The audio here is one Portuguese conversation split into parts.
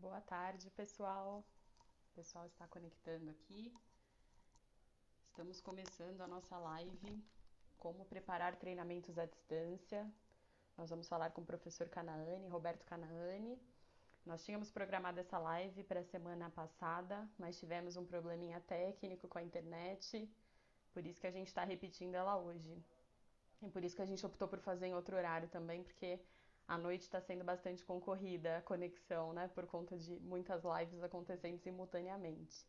Boa tarde, pessoal. O pessoal está conectando aqui. Estamos começando a nossa live Como Preparar Treinamentos à Distância. Nós vamos falar com o professor Canaani, Roberto Canaani. Nós tínhamos programado essa live para a semana passada, mas tivemos um probleminha técnico com a internet, por isso que a gente está repetindo ela hoje. E por isso que a gente optou por fazer em outro horário também, porque à noite está sendo bastante concorrida a conexão, né? Por conta de muitas lives acontecendo simultaneamente.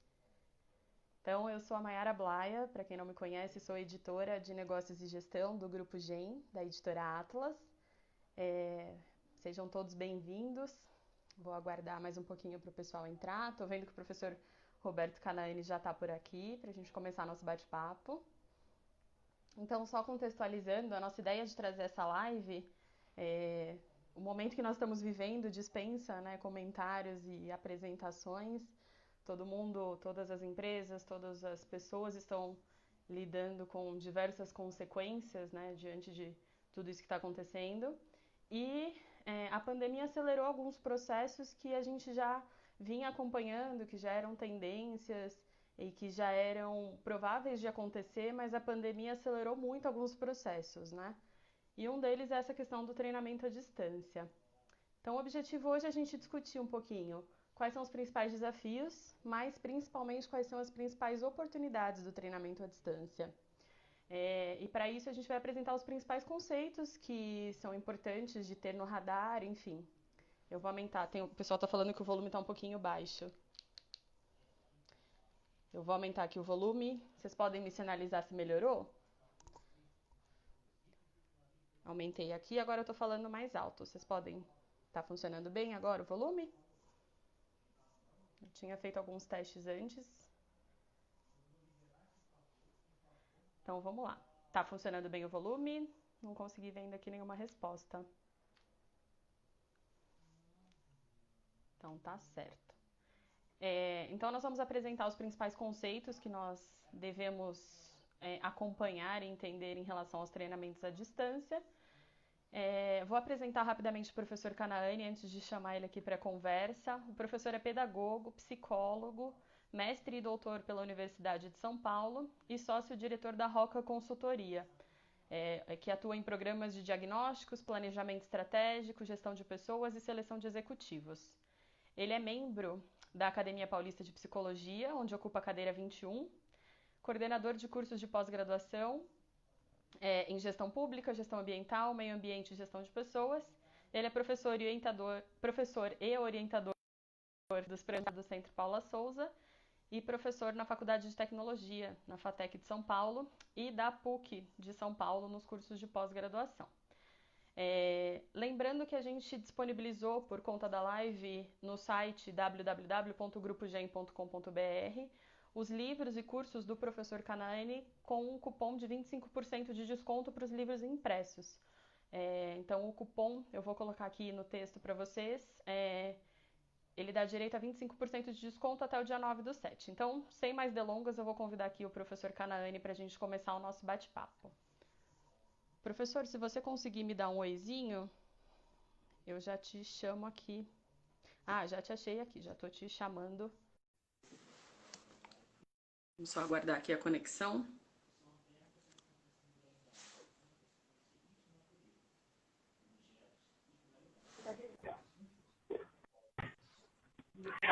Então, eu sou a Mayara Blaia, para quem não me conhece, sou editora de negócios e gestão do Grupo GEM, da editora Atlas. Sejam todos bem-vindos. Vou aguardar mais um pouquinho para o pessoal entrar. Estou vendo que o professor Roberto Canaani já está por aqui, para a gente começar nosso bate-papo. Então, só contextualizando, a nossa ideia de trazer essa live, o momento que nós estamos vivendo dispensa, né, comentários e apresentações. Todo mundo, todas as empresas, todas as pessoas estão lidando com diversas consequências, né, diante de tudo isso que está acontecendo. E a pandemia acelerou alguns processos que a gente já vinha acompanhando, que já eram tendências e que já eram prováveis de acontecer, mas a pandemia acelerou muito alguns processos, né? E um deles é essa questão do treinamento à distância. Então, o objetivo hoje é a gente discutir um pouquinho quais são os principais desafios, mas principalmente quais são as principais oportunidades do treinamento à distância. E para isso a gente vai apresentar os principais conceitos que são importantes de ter no radar, enfim. Eu vou aumentar, o pessoal está falando que o volume está um pouquinho baixo. Eu vou aumentar aqui o volume, vocês podem me sinalizar se melhorou? Aumentei aqui, agora eu estou falando mais alto. Vocês podem... Tá funcionando bem agora o volume? Eu tinha feito alguns testes antes. Então vamos lá. Tá funcionando bem o volume? Não consegui ver ainda aqui nenhuma resposta. Então tá certo. Então nós vamos apresentar os principais conceitos que nós devemos acompanhar e entender em relação aos treinamentos à distância. Vou apresentar rapidamente o professor Canaani antes de chamar ele aqui para a conversa. O professor é pedagogo, psicólogo, mestre e doutor pela Universidade de São Paulo e sócio-diretor da Roca Consultoria, que atua em programas de diagnósticos, planejamento estratégico, gestão de pessoas e seleção de executivos. Ele é membro da Academia Paulista de Psicologia, onde ocupa a cadeira 21, coordenador de cursos de pós-graduação em gestão pública, gestão ambiental, meio ambiente e gestão de pessoas. Ele é professor e orientador dos projetos do Centro Paula Souza e professor na Faculdade de Tecnologia, na FATEC de São Paulo e da PUC de São Paulo nos cursos de pós-graduação. Lembrando que a gente disponibilizou por conta da live no site www.grupogem.com.br os livros e cursos do professor Canaani com um cupom de 25% de desconto para os livros impressos. Então o cupom, eu vou colocar aqui no texto para vocês, ele dá direito a 25% de desconto até o dia 9/7. Então, sem mais delongas, eu vou convidar aqui o professor Canaani para a gente começar o nosso bate-papo. Professor, se você conseguir me dar um oizinho, eu já te chamo aqui. Já te achei aqui, já estou te chamando. Vamos só aguardar aqui a conexão.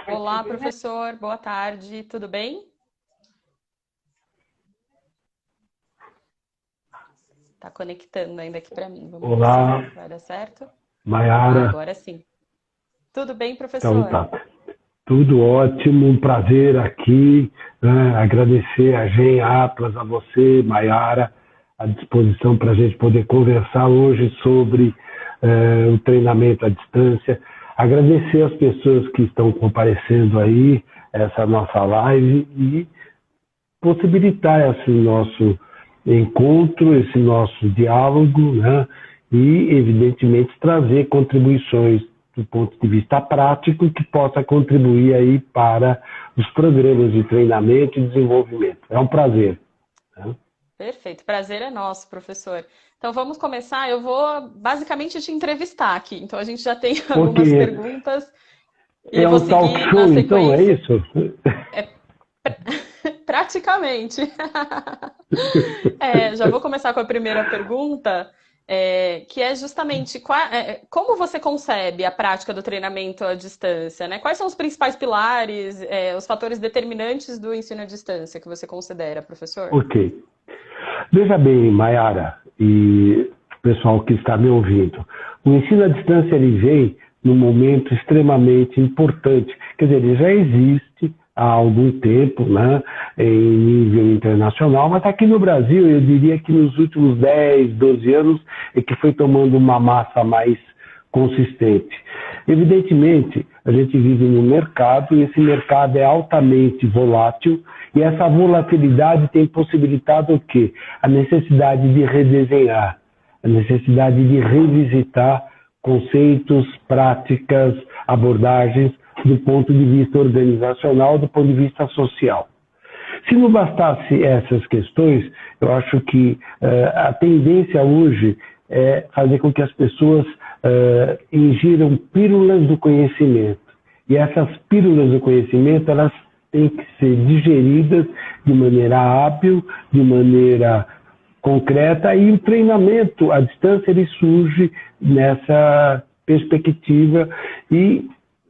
Olá, professor, boa tarde, tudo bem? Tá conectando ainda aqui para mim. Vamos Olá, ver se vai dar certo. Mayara. Agora sim. Tudo bem, professor? Então tá. Tudo ótimo, um prazer aqui, né? Agradecer a GEM Atlas, a você, Mayara, à disposição para a gente poder conversar hoje sobre o treinamento à distância. Agradecer as pessoas que estão comparecendo aí, essa nossa live, e possibilitar esse nosso encontro, esse nosso diálogo, né? E, evidentemente, trazer contribuições do ponto de vista prático que possa contribuir aí para os programas de treinamento e desenvolvimento. É um prazer. Né? Perfeito, prazer é nosso, professor. Então vamos começar. Eu vou basicamente te entrevistar aqui. Então a gente já tem algumas perguntas. E É vou um talk seguir na show, então, é sequência. isso? É praticamente. Já vou começar com a primeira pergunta, que é justamente como você concebe a prática do treinamento à distância, né? Quais são os principais pilares, os fatores determinantes do ensino à distância que você considera, professor? Ok. Veja bem, Mayara e pessoal que está me ouvindo, o ensino à distância ele vem num momento extremamente importante. Quer dizer, ele já existe há algum tempo, né, em nível internacional, mas aqui no Brasil, eu diria que nos últimos 10, 12 anos é que foi tomando uma massa mais consistente. Evidentemente, a gente vive num mercado e esse mercado é altamente volátil e essa volatilidade tem possibilitado o quê? A necessidade de redesenhar, a necessidade de revisitar conceitos, práticas, abordagens do ponto de vista organizacional, do ponto de vista social. Se não bastasse essas questões, eu acho que a tendência hoje é fazer com que as pessoas ingiram pílulas do conhecimento. E essas pílulas do conhecimento, elas têm que ser digeridas de maneira hábil, de maneira concreta, e o treinamento à distância ele surge nessa perspectiva. E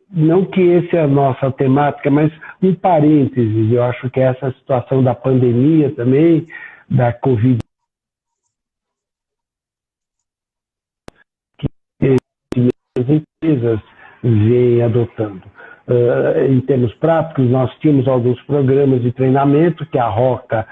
não que essa é a nossa temática, mas um parênteses, eu acho que essa situação da pandemia também, da Covid, que as empresas vêm adotando. Em termos práticos, nós tínhamos alguns programas de treinamento que a Roca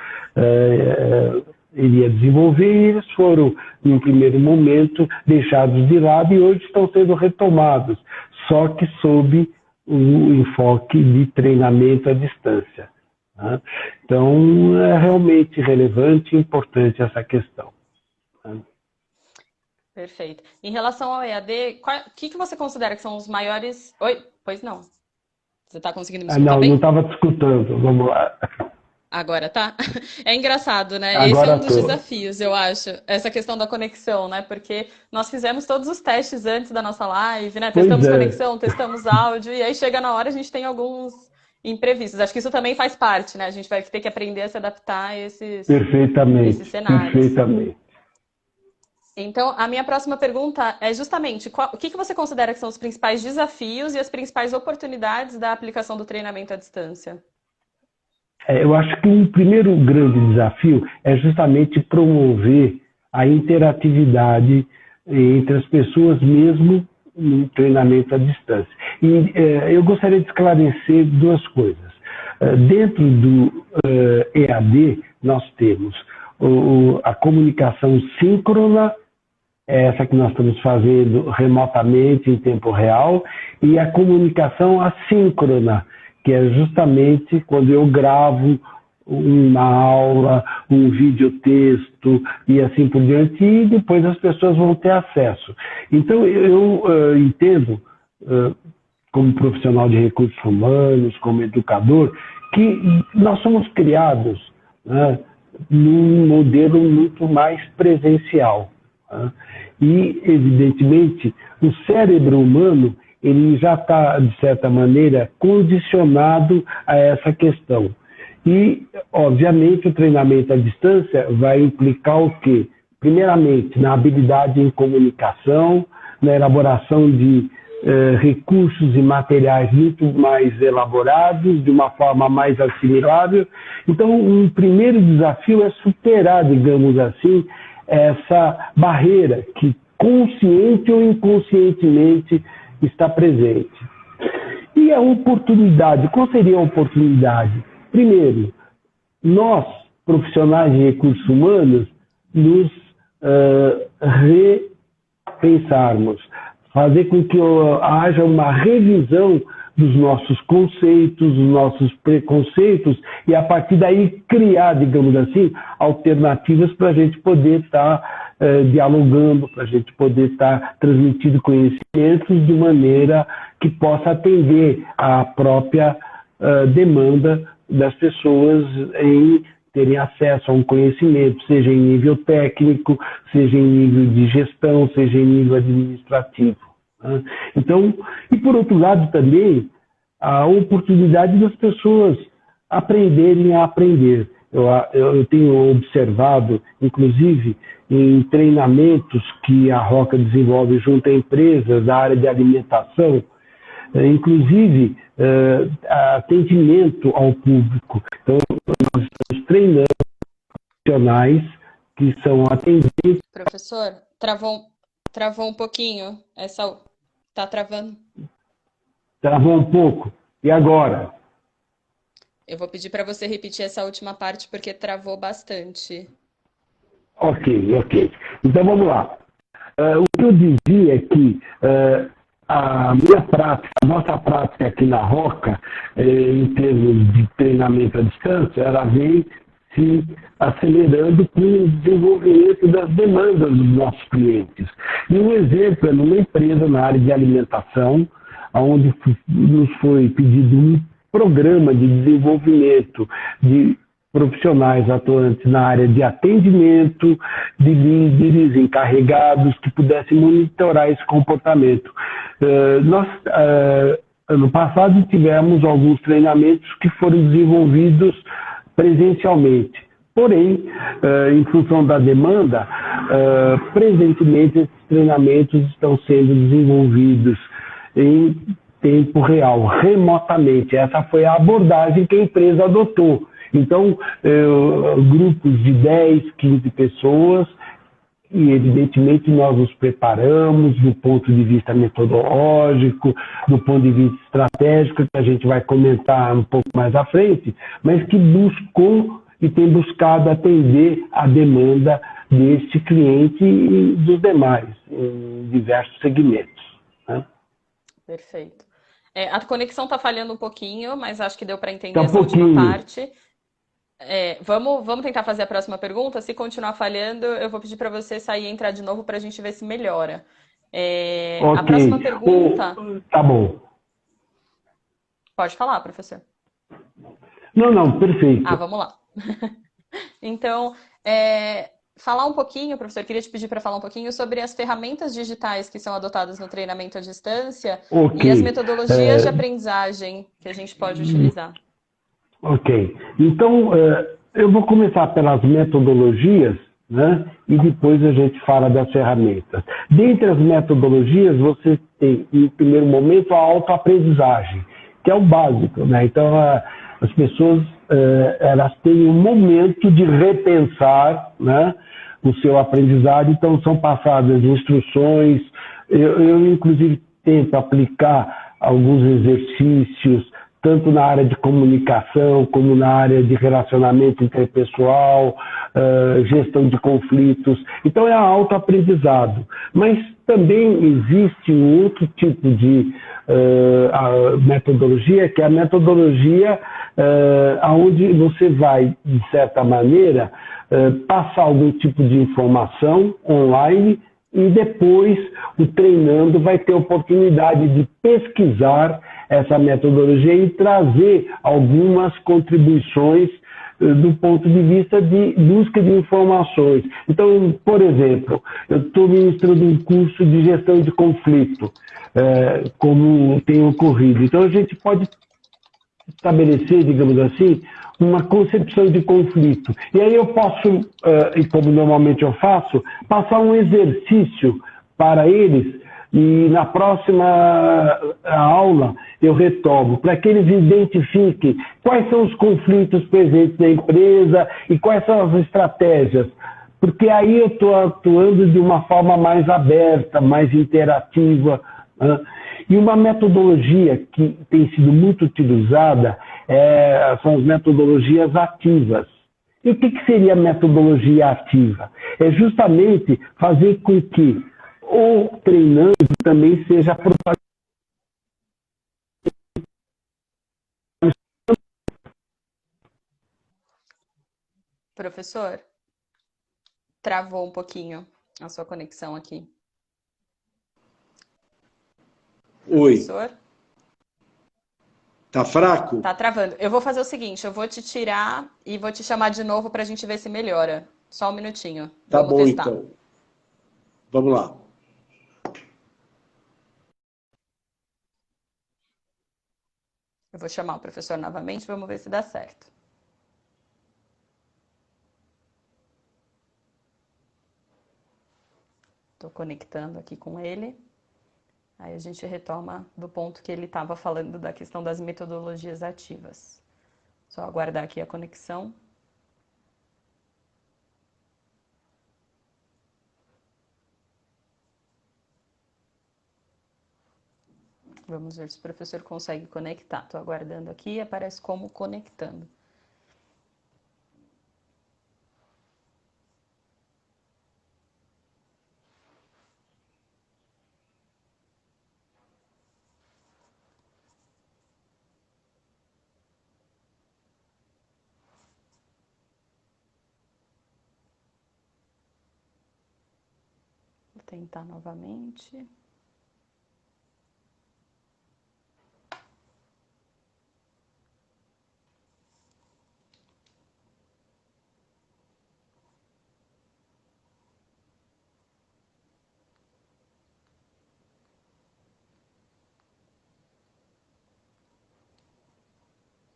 iria desenvolver e eles foram, em um primeiro momento, deixados de lado e hoje estão sendo retomados, só que sob o enfoque de treinamento à distância. Né? Então, é realmente relevante e importante essa questão. Né? Perfeito. Em relação ao EAD, o que você considera que são os maiores... Oi? Pois não. Você está conseguindo me escutar bem? Não estava te escutando. Vamos lá. Agora tá? É engraçado, né? Esse é Agora um dos estou. desafios, eu acho, essa questão da conexão, né? Porque nós fizemos todos os testes antes da nossa live, né? Pois Testamos é, conexão, testamos áudio, e aí chega na hora a gente tem alguns imprevistos. Acho que isso também faz parte, né? A gente vai ter que aprender a se adaptar a esses perfeitamente, cenários. perfeitamente. Então, a minha próxima pergunta é justamente o que você considera que são os principais desafios e as principais oportunidades da aplicação do treinamento à distância? Eu acho que um primeiro grande desafio é justamente promover a interatividade entre as pessoas, mesmo no treinamento à distância. E eu gostaria de esclarecer duas coisas. Dentro do EAD, nós temos a comunicação síncrona, essa que nós estamos fazendo remotamente em tempo real, e a comunicação assíncrona, que é justamente quando eu gravo uma aula, um videotexto e assim por diante, e depois as pessoas vão ter acesso. Então, eu entendo, como profissional de recursos humanos, como educador, que nós somos criados, né, num modelo muito mais presencial. Né? E, evidentemente, o cérebro humano ele já está, de certa maneira, condicionado a essa questão. E, obviamente, o treinamento à distância vai implicar o quê? Primeiramente, na habilidade em comunicação, na elaboração de recursos e materiais muito mais elaborados, de uma forma mais assimilável. Então, um primeiro desafio é superar, digamos assim, essa barreira que, consciente ou inconscientemente, está presente. E a oportunidade, qual seria a oportunidade? Primeiro, nós, profissionais de recursos humanos, nos repensarmos, fazer com que haja uma revisão dos nossos conceitos, dos nossos preconceitos, e a partir daí criar, digamos assim, alternativas para a gente poder estar dialogando, para a gente poder estar transmitindo conhecimentos de maneira que possa atender à própria demanda das pessoas em terem acesso a um conhecimento, seja em nível técnico, seja em nível de gestão, seja em nível administrativo. Né? Então, e por outro lado também, a oportunidade das pessoas aprenderem a aprender. Eu tenho observado, inclusive, em treinamentos que a Roca desenvolve junto a empresas da área de alimentação, inclusive atendimento ao público. Então, nós estamos treinando profissionais que são atendentes. Professor, travou um pouquinho. Tá travando. Travou um pouco. E agora? Eu vou pedir para você repetir essa última parte porque travou bastante. Ok. Então vamos lá. O que eu dizia é que a nossa prática aqui na Roca, em termos de treinamento à distância, ela vem se acelerando com o desenvolvimento das demandas dos nossos clientes. E um exemplo é numa empresa na área de alimentação, onde nos foi pedido um programa de desenvolvimento de profissionais atuantes na área de atendimento, de líderes encarregados que pudessem monitorar esse comportamento. Nós, ano passado, tivemos alguns treinamentos que foram desenvolvidos presencialmente. Porém, em função da demanda, presentemente esses treinamentos estão sendo desenvolvidos em tempo real, remotamente. Essa foi a abordagem que a empresa adotou. Então, grupos de 10, 15 pessoas, e evidentemente nós nos preparamos do ponto de vista metodológico, do ponto de vista estratégico, que a gente vai comentar um pouco mais à frente, mas que buscou e tem buscado atender a demanda deste cliente e dos demais, em diversos segmentos, né? Perfeito. A conexão está falhando um pouquinho, mas acho que deu para entender Tá um essa última pouquinho. parte. Vamos tentar fazer a próxima pergunta. Se continuar falhando, eu vou pedir para você sair e entrar de novo para a gente ver se melhora. A Ok. próxima pergunta. Tá bom. Pode falar, professor. Não, perfeito. Vamos lá. Então, falar um pouquinho, professor, queria te pedir para falar um pouquinho sobre as ferramentas digitais que são adotadas no treinamento à distância e as metodologias de aprendizagem que a gente pode utilizar. Ok. Então, eu vou começar pelas metodologias, né? E depois a gente fala das ferramentas. Dentre as metodologias, você tem, em primeiro momento, a autoaprendizagem, que é o básico, né? Então, as pessoas, elas têm um momento de repensar, né, o seu aprendizado, então são passadas instruções. Eu inclusive, tento aplicar alguns exercícios, tanto na área de comunicação, como na área de relacionamento interpessoal, gestão de conflitos. Então, é autoaprendizado. Mas também existe um outro tipo de metodologia, que é a metodologia onde você vai, de certa maneira, passar algum tipo de informação online e depois o treinando vai ter oportunidade de pesquisar essa metodologia e trazer algumas contribuições do ponto de vista de busca de informações. Então, por exemplo, eu estou ministrando um curso de gestão de conflito, como tem ocorrido. Então, a gente pode estabelecer, digamos assim, uma concepção de conflito. E aí eu posso, e como normalmente eu faço, passar um exercício para eles e na próxima aula eu retomo, para que eles identifiquem quais são os conflitos presentes na empresa e quais são as estratégias. Porque aí eu estou atuando de uma forma mais aberta, mais interativa, né? E uma metodologia que tem sido muito utilizada são as metodologias ativas. E o que seria a metodologia ativa? É justamente fazer com que o treinando também seja propagado. Professor, travou um pouquinho a sua conexão aqui. Oi. Professor? Tá fraco? Tá travando. Eu vou fazer o seguinte, eu vou te tirar e vou te chamar de novo para a gente ver se melhora. Só um minutinho. Tá Vamos bom, testar. então. Vamos lá. Eu vou chamar o professor novamente, vamos ver se dá certo. Estou conectando aqui com ele. Aí a gente retoma do ponto que ele estava falando da questão das metodologias ativas. Só aguardar aqui a conexão. Vamos ver se o professor consegue conectar. Estou aguardando aqui e aparece como conectando. Vou tentar novamente.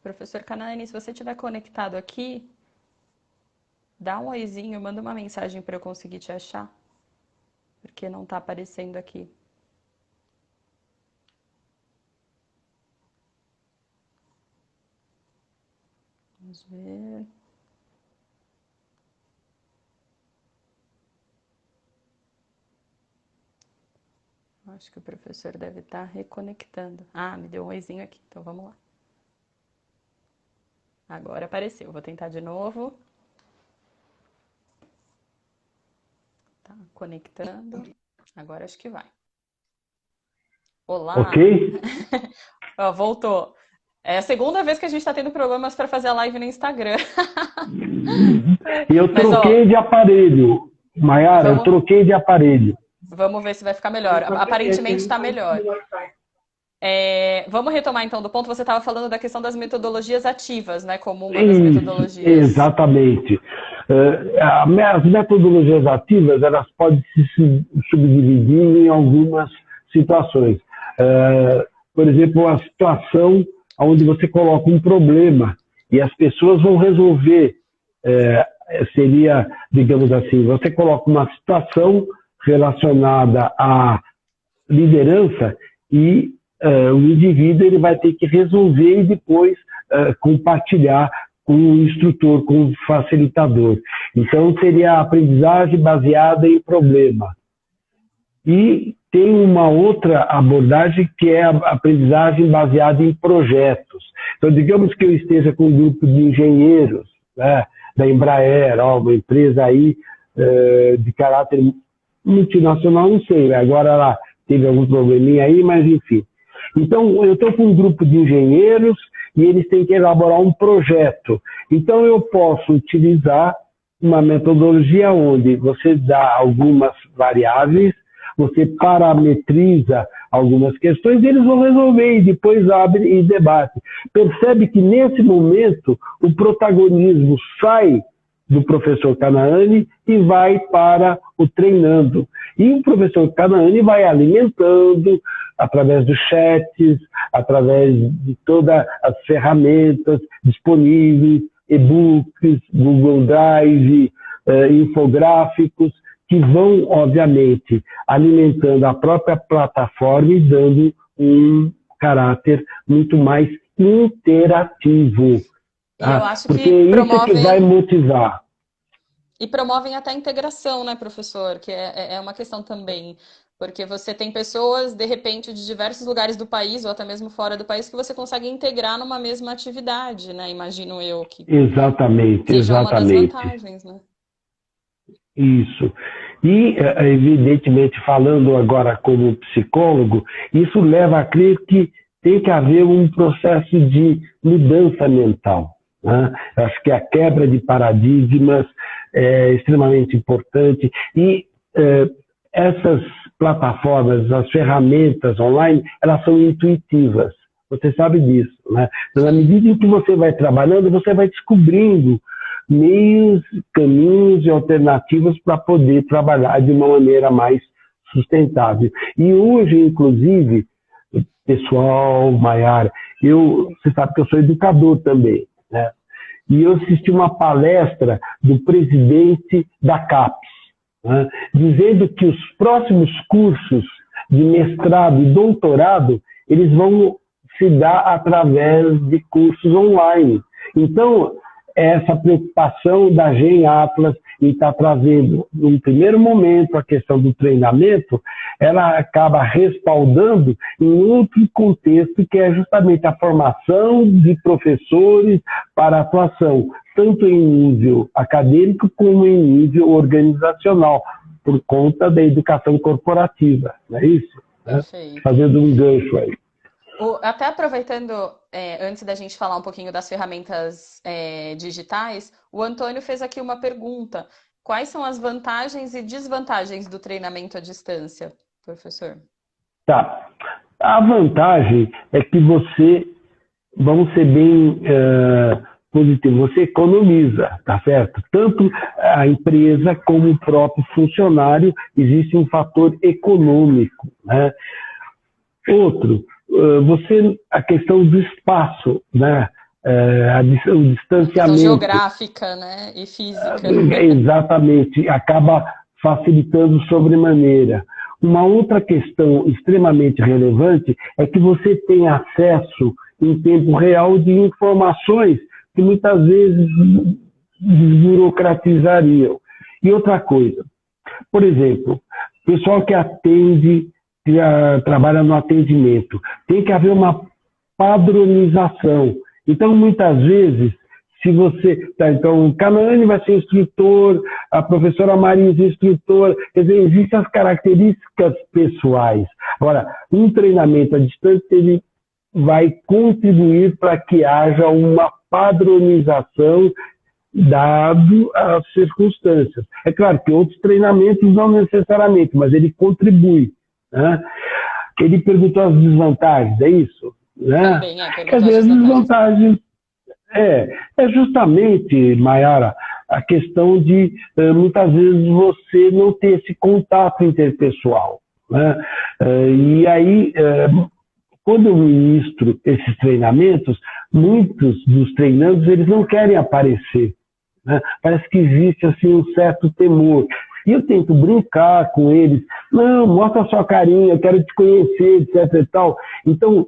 Professor Canaani, se você estiver conectado aqui, dá um oizinho, manda uma mensagem para eu conseguir te achar, porque não está aparecendo aqui. Vamos ver. Acho que o professor deve estar reconectando. Ah, me deu um oizinho aqui, então vamos lá. Agora apareceu, vou tentar de novo. Tá conectando. Agora acho que vai. Olá! Ok? Ó, voltou. É a segunda vez que a gente está tendo problemas para fazer a live no Instagram. E eu troquei de aparelho. Maiara, eu troquei de aparelho. Vamos ver se vai ficar melhor. Aparentemente está melhor. Vamos retomar então do ponto. Você estava falando da questão das metodologias ativas, né? Como uma das metodologias. Exatamente. As metodologias ativas, elas podem se subdividir em algumas situações. Por exemplo, a situação onde você coloca um problema e as pessoas vão resolver. Seria, digamos assim, você coloca uma situação relacionada à liderança e o indivíduo ele vai ter que resolver e depois compartilhar com o instrutor, com o facilitador. Então, seria a aprendizagem baseada em problema. E tem uma outra abordagem que é a aprendizagem baseada em projetos. Então, digamos que eu esteja com um grupo de engenheiros, né, da Embraer, uma empresa aí de caráter multinacional, não sei, agora ela teve algum probleminha aí, mas enfim. Então, eu estou com um grupo de engenheiros e eles têm que elaborar um projeto. Então, eu posso utilizar uma metodologia onde você dá algumas variáveis, você parametriza algumas questões e eles vão resolver e depois abre e debate. Percebe que, nesse momento, o protagonismo sai do professor Canaani e vai para o treinando. E o professor Canaani vai alimentando através dos chats, através de todas as ferramentas disponíveis, e-books, Google Drive, infográficos, que vão, obviamente, alimentando a própria plataforma e dando um caráter muito mais interativo. Eu acho porque que isso é que vai motivar. E promovem até a integração, né, professor? Que é uma questão também. Porque você tem pessoas, de repente, de diversos lugares do país, ou até mesmo fora do país, que você consegue integrar numa mesma atividade, né? Imagino eu que Exatamente, seja exatamente. uma das vantagens, né? Isso. E, evidentemente, falando agora como psicólogo, isso leva a crer que tem que haver um processo de mudança mental. Né? Eu acho que a quebra de paradigmas é extremamente importante e essas plataformas, as ferramentas online, elas são intuitivas. Você sabe disso, né? Na medida em que você vai trabalhando, você vai descobrindo meios, caminhos e alternativas para poder trabalhar de uma maneira mais sustentável. E hoje, inclusive, pessoal, Maiara, Você sabe que eu sou educador também, né? E eu assisti uma palestra do presidente da CAPES, né, dizendo que os próximos cursos de mestrado e doutorado, eles vão se dar através de cursos online. Então, essa preocupação da GEM Atlas em estar trazendo, num primeiro momento, a questão do treinamento, ela acaba respaldando em outro contexto, que é justamente a formação de professores para atuação, tanto em nível acadêmico como em nível organizacional, por conta da educação corporativa, não é isso? Perfeito. Fazendo um gancho aí. Até aproveitando, antes da gente falar um pouquinho das ferramentas digitais, o Antônio fez aqui uma pergunta. Quais são as vantagens e desvantagens do treinamento à distância, professor? Tá. A vantagem é que vamos ser bem positivo, você economiza, tá certo? Tanto a empresa como o próprio funcionário, existe um fator econômico, né? Outro, a questão do espaço, né? O distanciamento. Geográfica, né? E física. Exatamente, acaba facilitando sobremaneira. Uma outra questão extremamente relevante é que você tem acesso em tempo real de informações que muitas vezes desburocratizariam. E outra coisa, por exemplo, pessoal que atende, que trabalha no atendimento, tem que haver uma padronização. Então, muitas vezes, se você... Então, o Canaane vai ser instrutor, a professora Marisa instrutora, quer dizer, existem as características pessoais. Agora, um treinamento à distância, ele vai contribuir para que haja uma padronização dado as circunstâncias. É claro que outros treinamentos não necessariamente, mas ele contribui, né? Ele perguntou as desvantagens, é isso? Né? Também Quer dizer, as desvantagens é justamente, Mayara, a questão de muitas vezes você não ter esse contato interpessoal, né? E aí, quando eu ministro esses treinamentos, muitos dos treinandos eles não querem aparecer, né? Parece que existe assim, um certo temor. E eu tento brincar com eles. Não, mostra a sua carinha, eu quero te conhecer, etc. e tal. Então,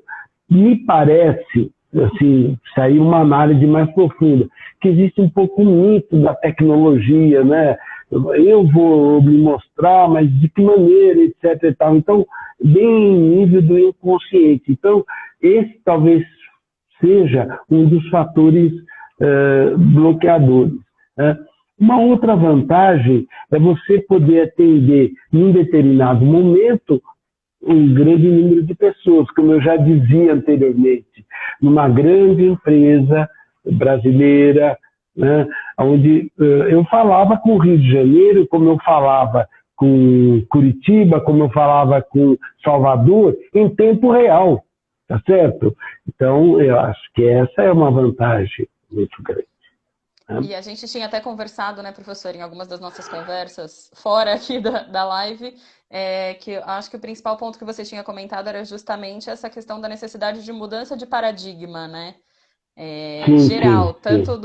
me parece, assim, sair uma análise mais profunda, que existe um pouco um mito da tecnologia, né? Eu vou me mostrar, mas de que maneira, etc. e tal. Então, bem em nível do inconsciente. Então, esse talvez seja um dos fatores bloqueadores, né? Uma outra vantagem é você poder atender, em um determinado momento, um grande número de pessoas, como eu já dizia anteriormente, numa grande empresa brasileira, né, onde eu falava com o Rio de Janeiro, como eu falava com Curitiba, como eu falava com Salvador, em tempo real, tá certo? Então, eu acho que essa é uma vantagem muito grande. E a gente tinha até conversado, né, professor, em algumas das nossas conversas, fora aqui da live, que eu acho que o principal ponto que você tinha comentado era justamente essa questão da necessidade de mudança de paradigma, né? Geral, tanto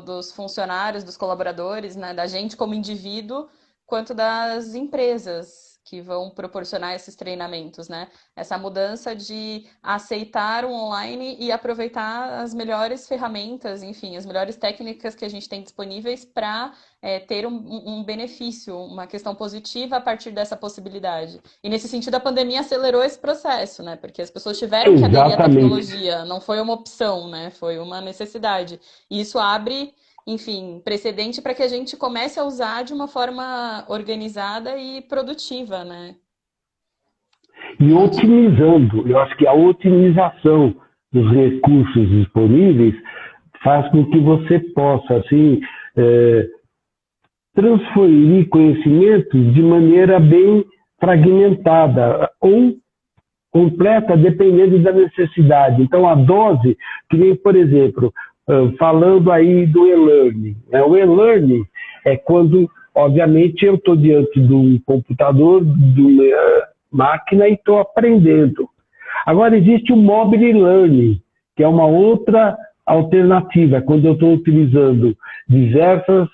dos funcionários, dos colaboradores, né, da gente como indivíduo, quanto das empresas que vão proporcionar esses treinamentos, né? Essa mudança de aceitar o online e aproveitar as melhores ferramentas, enfim, as melhores técnicas que a gente tem disponíveis para ter um benefício, uma questão positiva a partir dessa possibilidade. E nesse sentido, a pandemia acelerou esse processo, né? Porque as pessoas tiveram que aderir à tecnologia, não foi uma opção, né? Foi uma necessidade. E isso abre, enfim, precedente para que a gente comece a usar de uma forma organizada e produtiva, né? E otimizando, eu acho que a otimização dos recursos disponíveis faz com que você possa, assim, transferir conhecimentos de maneira bem fragmentada ou completa, dependendo da necessidade. Então, a dose, que nem, por exemplo, falando aí do e-learning. O e-learning é quando, obviamente, eu estou diante de um computador, de uma máquina e estou aprendendo. Agora, existe o mobile learning, que é uma outra alternativa, quando eu estou utilizando diversos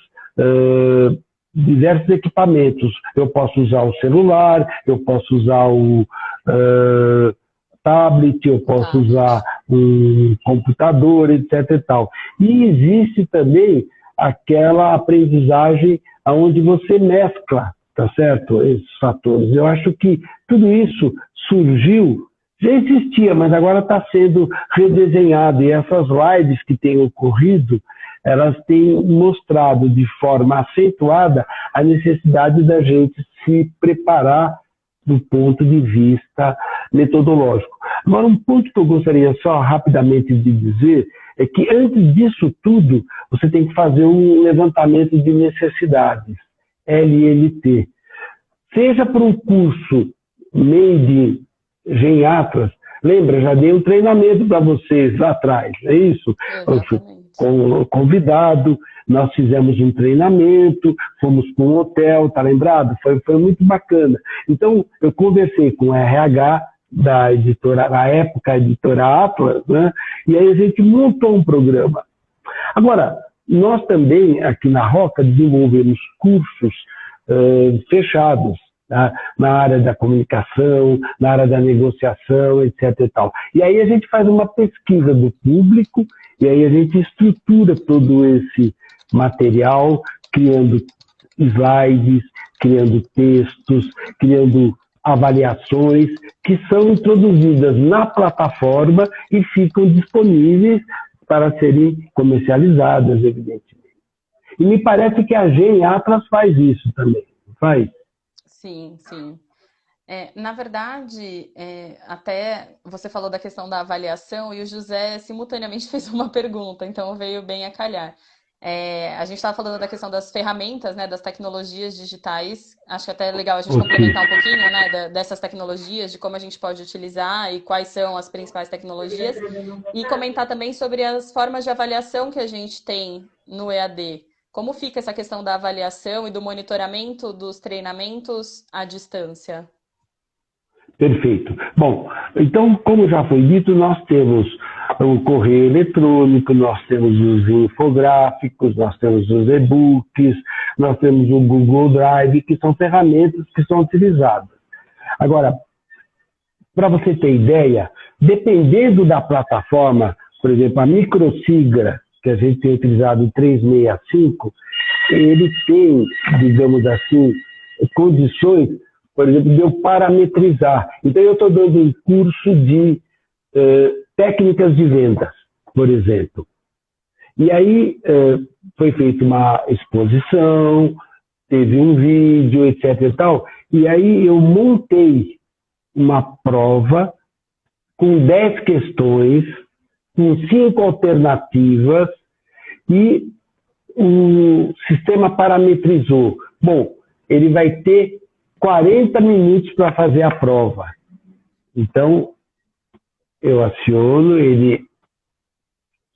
equipamentos. Eu posso usar o celular, eu posso usar o tablet, eu posso usar um computador, etc. e tal. E existe também aquela aprendizagem onde você mescla, tá certo? Esses fatores. Eu acho que tudo isso surgiu, já existia, mas agora está sendo redesenhado. E essas lives que têm ocorrido, elas têm mostrado de forma acentuada a necessidade da gente se preparar do ponto de vista metodológico. Agora, um ponto que eu gostaria só rapidamente de dizer é que antes disso tudo, você tem que fazer um levantamento de necessidades, LLT. Seja para um curso Made in Atlas, lembra, já dei um treinamento para vocês lá atrás, é isso? Com convidado, nós fizemos um treinamento, fomos para um hotel, tá lembrado? Foi muito bacana. Então, eu conversei com o RH da editora, na época, a editora Atlas, né? E aí a gente montou um programa. Agora, nós também, aqui na Roca, desenvolvemos cursos fechados, tá? Na área da comunicação, na área da negociação, etc. e tal. E aí a gente faz uma pesquisa do público, e aí a gente estrutura todo esse material, criando slides, criando textos, criando avaliações que são introduzidas na plataforma e ficam disponíveis para serem comercializadas, evidentemente. E me parece que a Gen Atlas faz isso também, não faz? Sim, sim. Na verdade, até você falou da questão da avaliação e o José simultaneamente fez uma pergunta, então veio bem a calhar. A gente estava falando da questão das ferramentas, né, das tecnologias digitais. Acho que até é legal a gente complementar um pouquinho, né, dessas tecnologias, de como a gente pode utilizar e quais são as principais tecnologias. E comentar também sobre as formas de avaliação que a gente tem no EAD. Como fica essa questão da avaliação e do monitoramento dos treinamentos à distância? Perfeito. Bom, então, como já foi dito, nós temos o correio eletrônico, nós temos os infográficos, nós temos os e-books, nós temos o Google Drive, que são ferramentas que são utilizadas. Agora, para você ter ideia, dependendo da plataforma, por exemplo, a Microsigra, que a gente tem utilizado em 365, ele tem, digamos assim, condições, por exemplo, de eu parametrizar. Então, eu estou dando um curso de técnicas de vendas, por exemplo. E aí foi feita uma exposição, teve um vídeo, etc. e tal, e aí eu montei uma prova com 10 questões, com 5 alternativas, e o sistema parametrizou. Bom, ele vai ter 40 minutos para fazer a prova. Então, eu aciono, ele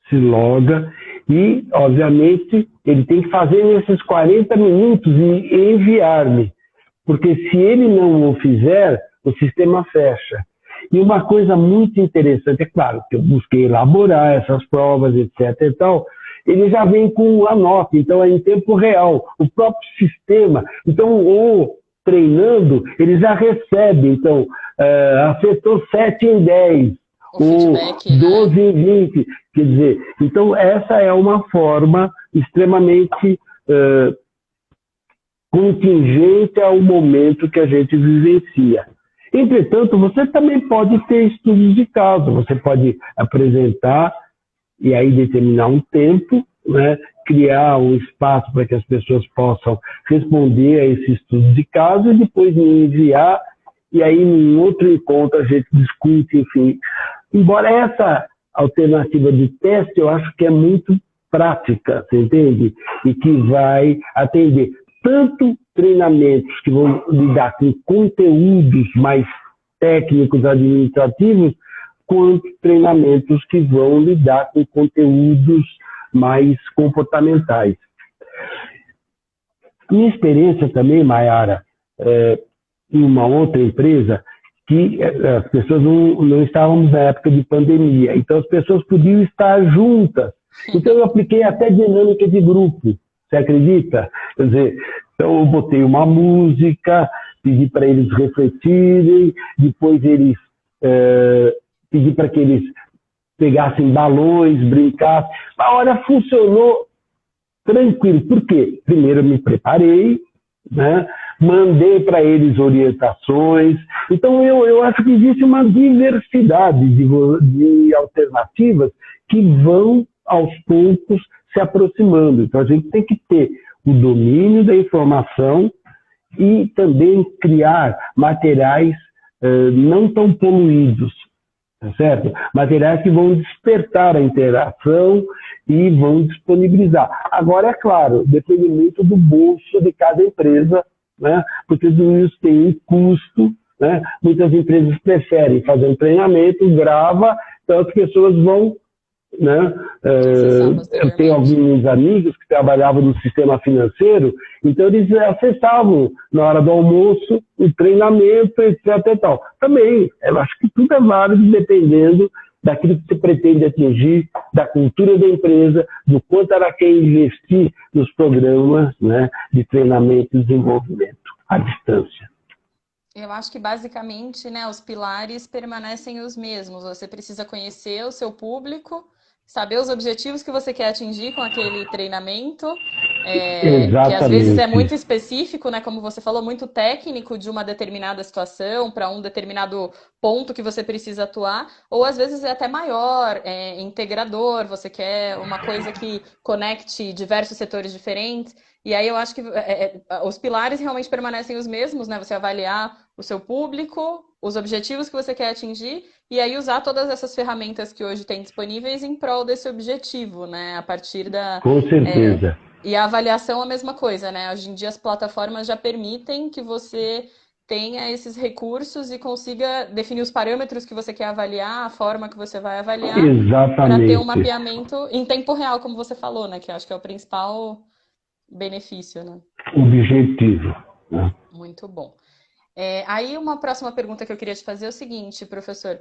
se loga e, obviamente, ele tem que fazer nesses 40 minutos e enviar-me. Porque se ele não o fizer, o sistema fecha. E uma coisa muito interessante, é claro, que eu busquei elaborar essas provas, etc. e tal, ele já vem com a nota, então é em tempo real, o próprio sistema. Então, o treinando, ele já recebe, então, acertou 7 em 10, ou 12 em 20, quer dizer, então essa é uma forma extremamente contingente ao momento que a gente vivencia. Entretanto, você também pode ter estudos de caso, você pode apresentar e aí determinar um tempo, né, criar um espaço para que as pessoas possam responder a esse estudo de caso e depois me enviar, e aí em outro encontro a gente discute, enfim. Embora essa alternativa de teste, eu acho que é muito prática, você entende? E que vai atender tanto treinamentos que vão lidar com conteúdos mais técnicos, administrativos, quanto treinamentos que vão lidar com conteúdos mais comportamentais. Minha experiência também, Mayara, em uma outra empresa, que as pessoas não estávamos na época de pandemia, então as pessoas podiam estar juntas. Então eu apliquei até dinâmica de grupo, você acredita? Quer dizer, então eu botei uma música, pedi para eles refletirem, depois pedi para que eles pegassem balões, brincassem. A hora funcionou tranquilo. Por quê? Primeiro eu me preparei, né? Mandei para eles orientações. Então eu acho que existe uma diversidade de alternativas que vão aos poucos se aproximando. Então a gente tem que ter o domínio da informação e também criar materiais não tão poluídos, tá certo? Materiais que vão despertar a interação e vão disponibilizar. Agora, é claro, depende muito do bolso de cada empresa, né? Porque tudo isso tem um custo, né? Muitas empresas preferem fazer um treinamento, grava, então as pessoas vão, né? Eu tenho alguns amigos que trabalhavam no sistema financeiro, então eles acessavam na hora do almoço o treinamento, etc. E tal. Também, eu acho que tudo é válido dependendo daquilo que você pretende atingir, da cultura da empresa, do quanto ela quer investir nos programas, né, de treinamento e desenvolvimento à distância. Eu acho que basicamente, né, os pilares permanecem os mesmos. Você precisa conhecer o seu público, saber os objetivos que você quer atingir com aquele treinamento, que às vezes é muito específico, né, como você falou, muito técnico de uma determinada situação, para um determinado ponto que você precisa atuar, ou às vezes é até maior, integrador, você quer uma coisa que conecte diversos setores diferentes. E aí eu acho que os pilares realmente permanecem os mesmos, né? Você avaliar o seu público, os objetivos que você quer atingir, e aí usar todas essas ferramentas que hoje tem disponíveis em prol desse objetivo, né? A partir da... Com certeza. E a avaliação é a mesma coisa, né? Hoje em dia as plataformas já permitem que você tenha esses recursos e consiga definir os parâmetros que você quer avaliar, a forma que você vai avaliar, para ter um mapeamento em tempo real, como você falou, né? Que eu acho que é o principal benefício, né? Objetivo, né? Muito bom. Aí uma próxima pergunta que eu queria te fazer é o seguinte, professor.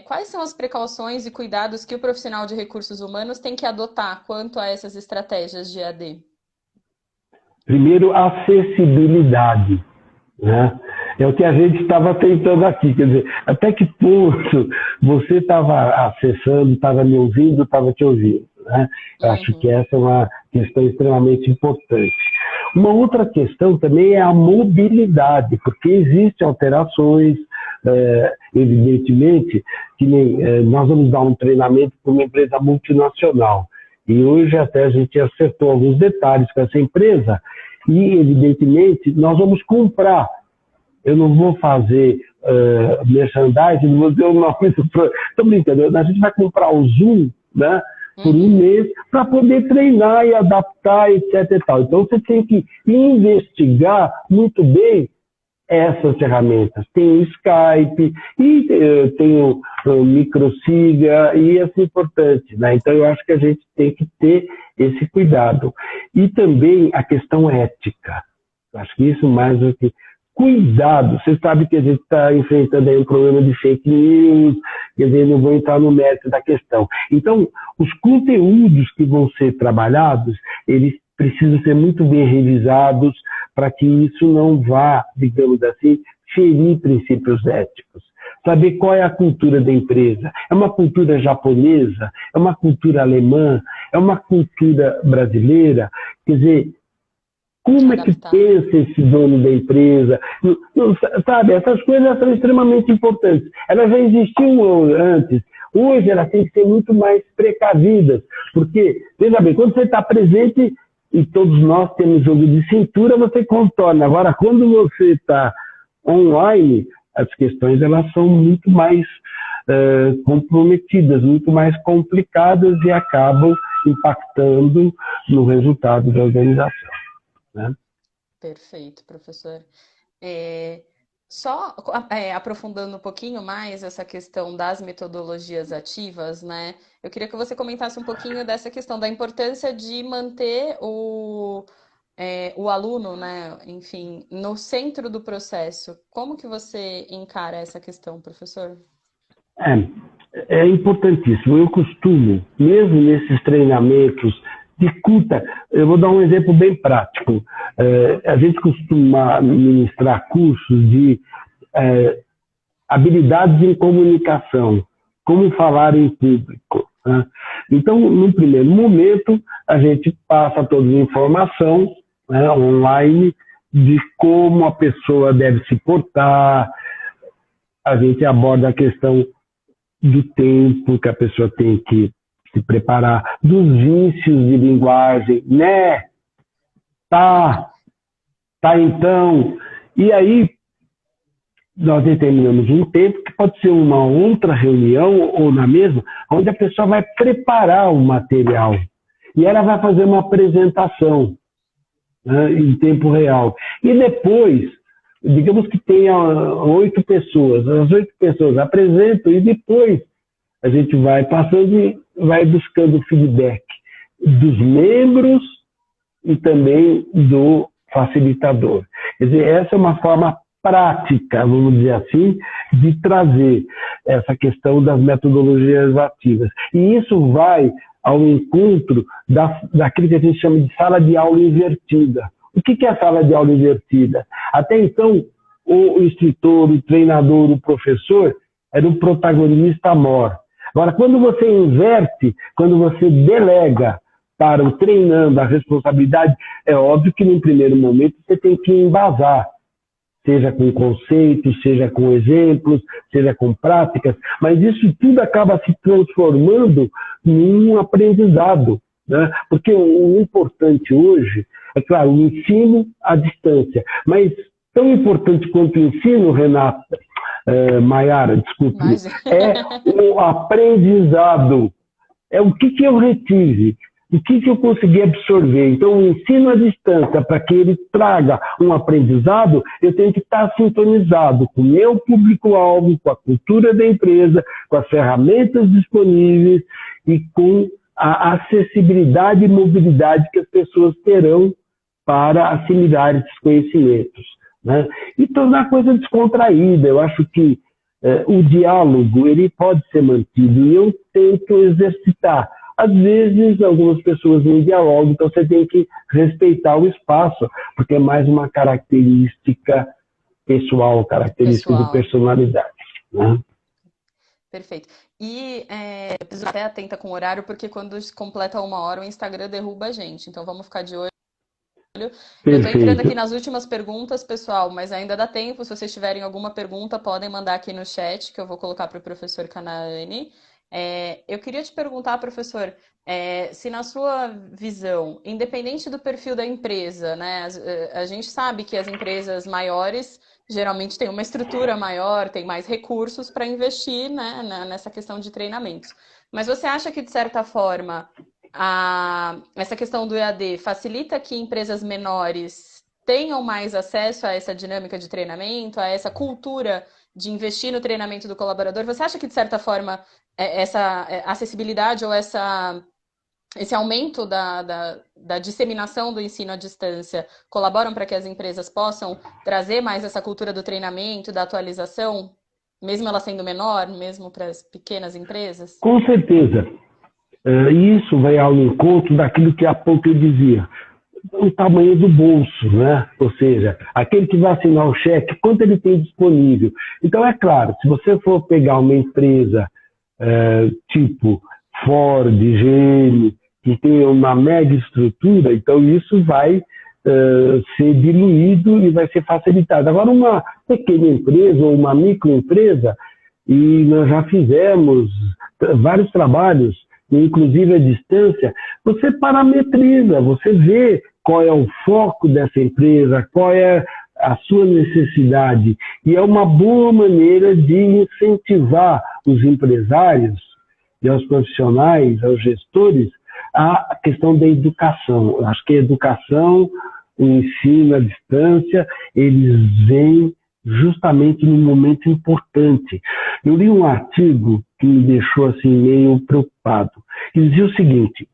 Quais são as precauções e cuidados que o profissional de recursos humanos tem que adotar quanto a essas estratégias de EAD? Primeiro, acessibilidade, né? É o que a gente estava tentando aqui, quer dizer, até que ponto você estava acessando, estava me ouvindo, estava te ouvindo, né? Eu acho que essa é uma questão extremamente importante. Uma outra questão também é a mobilidade, porque existem alterações, evidentemente, que nem nós vamos dar um treinamento para uma empresa multinacional, e hoje até a gente acertou alguns detalhes com essa empresa, e evidentemente nós vamos comprar. Eu não vou fazer merchandising, não vou dizer o nome do produto. Estou brincando, a gente vai comprar o Zoom, né, por um mês para poder treinar e adaptar, etc. E tal. Então você tem que investigar muito bem essas ferramentas. Tem o Skype, e tem o Microsiga, e assim importante, né? Então eu acho que a gente tem que ter esse cuidado. E também a questão ética. Eu acho que isso mais do que cuidado. Você sabe que a gente está enfrentando aí um problema de fake news, quer dizer, não vou entrar no mérito da questão. Então, os conteúdos que vão ser trabalhados, eles precisam ser muito bem revisados para que isso não vá, digamos assim, ferir princípios éticos. Saber qual é a cultura da empresa. É uma cultura japonesa? É uma cultura alemã? É uma cultura brasileira? Quer dizer, como é que pensa esse dono da empresa? Sabe, essas coisas são extremamente importantes. Elas já existiam antes. Hoje elas têm que ser muito mais precavidas. Porque, veja bem, quando você está presente, e todos nós temos jogo de cintura, você contorna. Agora, quando você está online, as questões elas são muito mais comprometidas, muito mais complicadas e acabam impactando no resultado da organização. Né? Perfeito, professor. Só aprofundando um pouquinho mais essa questão das metodologias ativas, né? Eu queria que você comentasse um pouquinho dessa questão da importância de manter o aluno, né, enfim, no centro do processo. Como que você encara essa questão, professor? É importantíssimo. Eu costumo, mesmo nesses treinamentos de curta, eu vou dar um exemplo bem prático. A gente costuma ministrar cursos de habilidades em comunicação, como falar em público, né? Então, no primeiro momento, a gente passa toda a informação, né, online de como a pessoa deve se portar, a gente aborda a questão do tempo que a pessoa tem que se preparar, dos vícios de linguagem, né? Tá então. E aí, nós determinamos um tempo, que pode ser uma outra reunião ou na mesma, onde a pessoa vai preparar o material. E ela vai fazer uma apresentação, né, em tempo real. E depois, digamos que tenha 8 pessoas, as 8 pessoas apresentam e depois a gente vai passando e vai buscando feedback dos membros e também do facilitador. Quer dizer, essa é uma forma prática, vamos dizer assim, de trazer essa questão das metodologias ativas. E isso vai ao encontro daquilo que a gente chama de sala de aula invertida. O que é a sala de aula invertida? Até então, o instrutor, o treinador, o professor era o protagonista mor. Agora, quando você inverte, quando você delega para o treinando a responsabilidade, é óbvio que num primeiro momento você tem que embasar, seja com conceitos, seja com exemplos, seja com práticas, mas isso tudo acaba se transformando num aprendizado, né? Porque o importante hoje, é claro, o ensino à distância, mas tão importante quanto o ensino, Renata, Maiara, desculpe, é o aprendizado. É o que eu retive, o que eu consegui absorver. Então, o ensino à distância, para que ele traga um aprendizado, eu tenho que estar sintonizado com o meu público-alvo, com a cultura da empresa, com as ferramentas disponíveis e com a acessibilidade e mobilidade que as pessoas terão para assimilar esses conhecimentos, né? E tornar a coisa descontraída. Eu acho que o diálogo ele pode ser mantido e eu tento exercitar. Às vezes, algumas pessoas não dialogam, então você tem que respeitar o espaço, porque é mais uma característica pessoal, característica de personalidade, né? Perfeito. E eu preciso até atenta com o horário, porque quando completa 1 hora, o Instagram derruba a gente. Então, vamos ficar de olho. Eu estou entrando aqui nas últimas perguntas, pessoal, mas ainda dá tempo. Se vocês tiverem alguma pergunta, podem mandar aqui no chat, que eu vou colocar para o professor Canaiani. Eu queria te perguntar, professor, se na sua visão, independente do perfil da empresa, né, a gente sabe que as empresas maiores geralmente têm uma estrutura maior, têm mais recursos para investir, né, nessa questão de treinamentos. Mas você acha que, de certa forma, essa questão do EAD facilita que empresas menores tenham mais acesso a essa dinâmica de treinamento, a essa cultura de investir no treinamento do colaborador? Você acha que, de certa forma, essa acessibilidade ou esse aumento da disseminação do ensino à distância colaboram para que as empresas possam trazer mais essa cultura do treinamento, da atualização, mesmo ela sendo menor, mesmo para as pequenas empresas? Com certeza. Isso vai ao encontro daquilo que há pouco eu dizia, o tamanho do bolso, né? Ou seja, aquele que vai assinar o cheque, quanto ele tem disponível. Então, é claro, se você for pegar uma empresa tipo Ford, GM, que tem uma mega estrutura, então isso vai ser diluído e vai ser facilitado. Agora, uma pequena empresa ou uma microempresa, e nós já fizemos vários trabalhos, inclusive à distância, você parametriza, você vê qual é o foco dessa empresa, qual é a sua necessidade, e é uma boa maneira de incentivar os empresários e aos profissionais, aos gestores, a questão da educação. Eu acho que a educação, o ensino à distância, eles vêm justamente num momento importante. Eu li um artigo que me deixou assim meio preocupado. Ele dizia o seguinte: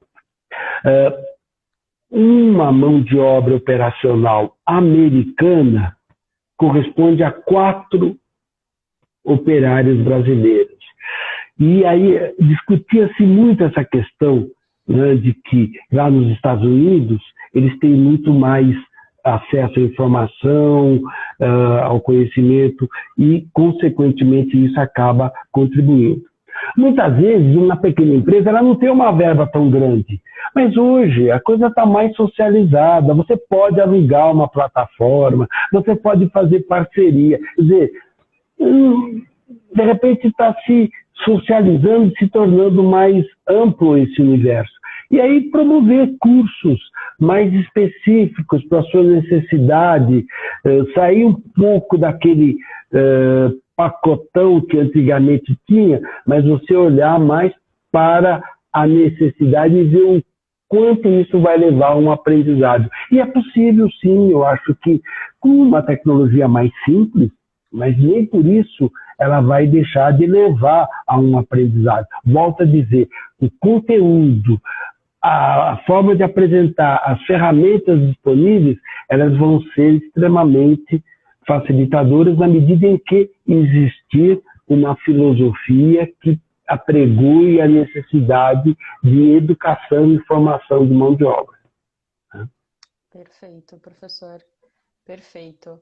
uma mão de obra operacional americana corresponde a 4 operários brasileiros. E aí discutia-se muito essa questão, né, de que lá nos Estados Unidos eles têm muito mais acesso à informação, ao conhecimento e, consequentemente, isso acaba contribuindo. Muitas vezes, uma pequena empresa ela não tem uma verba tão grande, mas hoje a coisa está mais socializada, você pode alugar uma plataforma, você pode fazer parceria, quer dizer, de repente está se socializando, se tornando mais amplo esse universo. E aí promover cursos mais específicos para a sua necessidade, sair um pouco daquele pacotão que antigamente tinha, mas você olhar mais para a necessidade e ver o quanto isso vai levar a um aprendizado. E é possível, sim, eu acho que com uma tecnologia mais simples, mas nem por isso ela vai deixar de levar a um aprendizado. Volto a dizer, o conteúdo, a forma de apresentar, as ferramentas disponíveis, elas vão ser extremamente facilitadoras na medida em que existir uma filosofia que apregoe a necessidade de educação e formação de mão de obra. Perfeito, professor. Perfeito.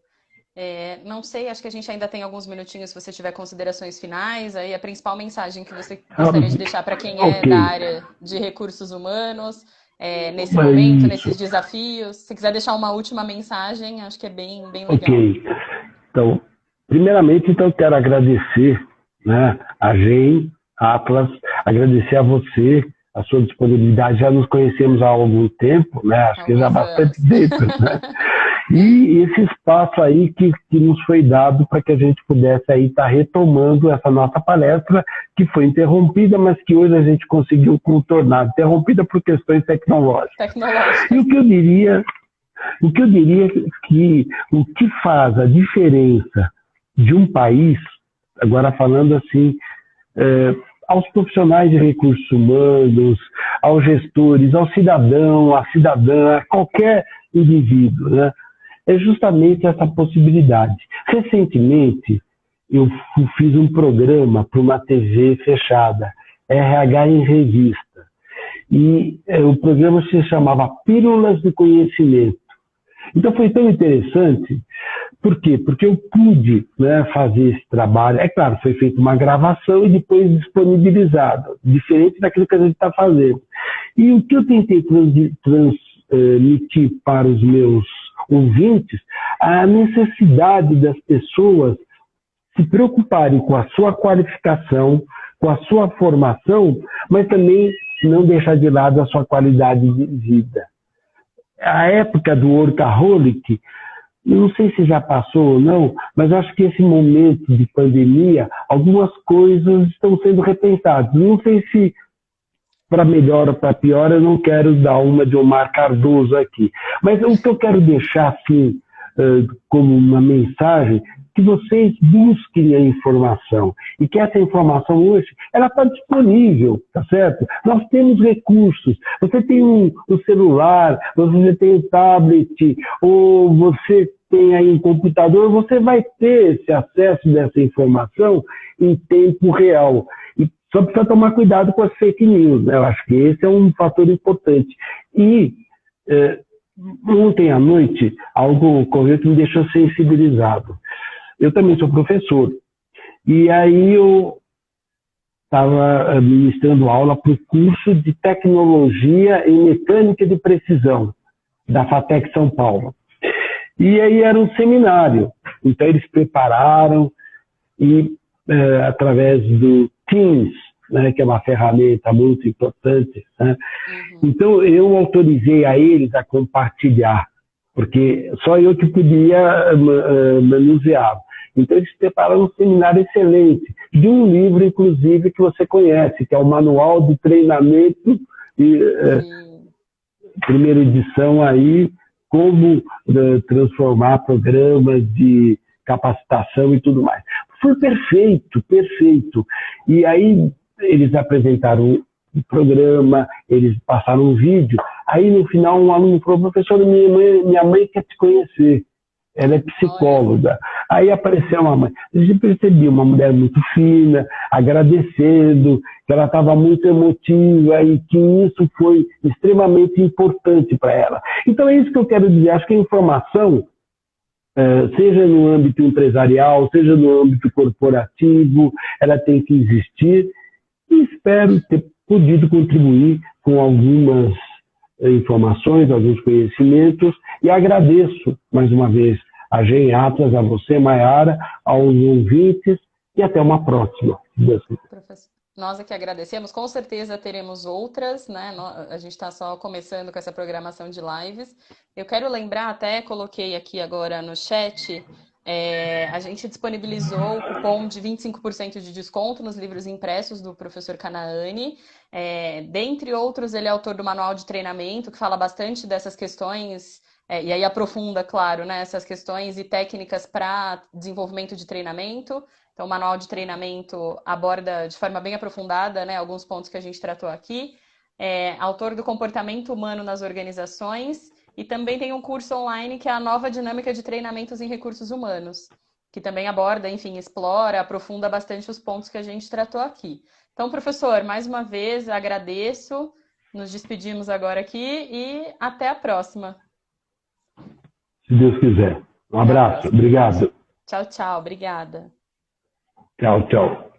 Não sei, acho que a gente ainda tem alguns minutinhos se você tiver considerações finais, aí a principal mensagem que você gostaria de deixar para quem é da área de recursos humanos, nesse momento, nesses desafios. Se quiser deixar uma última mensagem, acho que é bem legal. Ok. Então, primeiramente, então, quero agradecer, né, a GEM, Atlas, agradecer a você, a sua disponibilidade. Já nos conhecemos há algum tempo, né? Acho que já há bastante tempo, né? E esse espaço aí que nos foi dado para que a gente pudesse aí estar retomando essa nossa palestra, que foi interrompida, mas que hoje a gente conseguiu contornar, interrompida por questões tecnológicas. E o que eu diria que o que faz a diferença de um país, agora falando assim, aos profissionais de recursos humanos, aos gestores, ao cidadão, à cidadã, a qualquer indivíduo, né? É justamente essa possibilidade. Recentemente, eu fiz um programa para uma TV fechada, RH em Revista, e o programa se chamava Pílulas de Conhecimento. Então foi tão interessante, por quê? Porque eu pude, né, fazer esse trabalho. É claro, foi feita uma gravação e depois disponibilizado, diferente daquilo que a gente está fazendo. E o que eu tentei transmitir para os meus ouvintes, a necessidade das pessoas se preocuparem com a sua qualificação, com a sua formação, mas também não deixar de lado a sua qualidade de vida. A época do workaholic, não sei se já passou ou não, mas acho que esse momento de pandemia, algumas coisas estão sendo repensadas. Não sei se para melhor ou para pior, eu não quero dar uma de Omar Cardoso aqui. Mas o que eu quero deixar assim, como uma mensagem, que vocês busquem a informação. E que essa informação hoje, ela está disponível, tá certo? Nós temos recursos. Você tem um celular, você tem um tablet, ou você tem aí um computador, você vai ter esse acesso dessa informação em tempo real. E só precisa tomar cuidado com as fake news, né? Eu acho que esse é um fator importante. E ontem à noite, algo ocorreu que me deixou sensibilizado. Eu também sou professor. E aí eu estava ministrando aula para o curso de Tecnologia em Mecânica de Precisão, da FATEC São Paulo. E aí era um seminário. Então eles prepararam e, através do Teams, né, que é uma ferramenta muito importante, né? Então eu autorizei a eles a compartilhar, porque só eu que podia manusear. Então eles prepararam um seminário excelente, de um livro, inclusive, que você conhece, que é o Manual de Treinamento, primeira edição aí, como transformar programas de capacitação e tudo mais. Foi perfeito, perfeito. E aí eles apresentaram o programa, eles passaram um vídeo, Aí, no final, um aluno falou, professor, minha mãe quer te conhecer. Ela é psicóloga. Aí apareceu uma mãe. A gente percebia uma mulher muito fina, agradecendo, que ela estava muito emotiva e que isso foi extremamente importante para ela. Então é isso que eu quero dizer. Acho que a informação, seja no âmbito empresarial, seja no âmbito corporativo, ela tem que existir. E espero ter podido contribuir com algumas informações, alguns conhecimentos, e agradeço mais uma vez a Gen Atlas, a você, Maiara, aos ouvintes, e até uma próxima. Professor, nós aqui agradecemos, com certeza teremos outras, né? A gente está só começando com essa programação de lives. Eu quero lembrar, até coloquei aqui agora no chat, a gente disponibilizou o cupom de 25% de desconto nos livros impressos do professor Cannaani. Dentre outros, ele é autor do Manual de Treinamento, que fala bastante dessas questões, e aí aprofunda, claro, né, essas questões e técnicas para desenvolvimento de treinamento. Então, o Manual de Treinamento aborda de forma bem aprofundada, né, alguns pontos que a gente tratou aqui. Autor do Comportamento Humano nas Organizações. E também tem um curso online que é a Nova Dinâmica de Treinamentos em Recursos Humanos, que também aborda, enfim, explora, aprofunda bastante os pontos que a gente tratou aqui. Então, professor, mais uma vez agradeço, nos despedimos agora aqui e até a próxima. Se Deus quiser. Um abraço. Obrigado. Tchau, tchau. Obrigada. Tchau, tchau.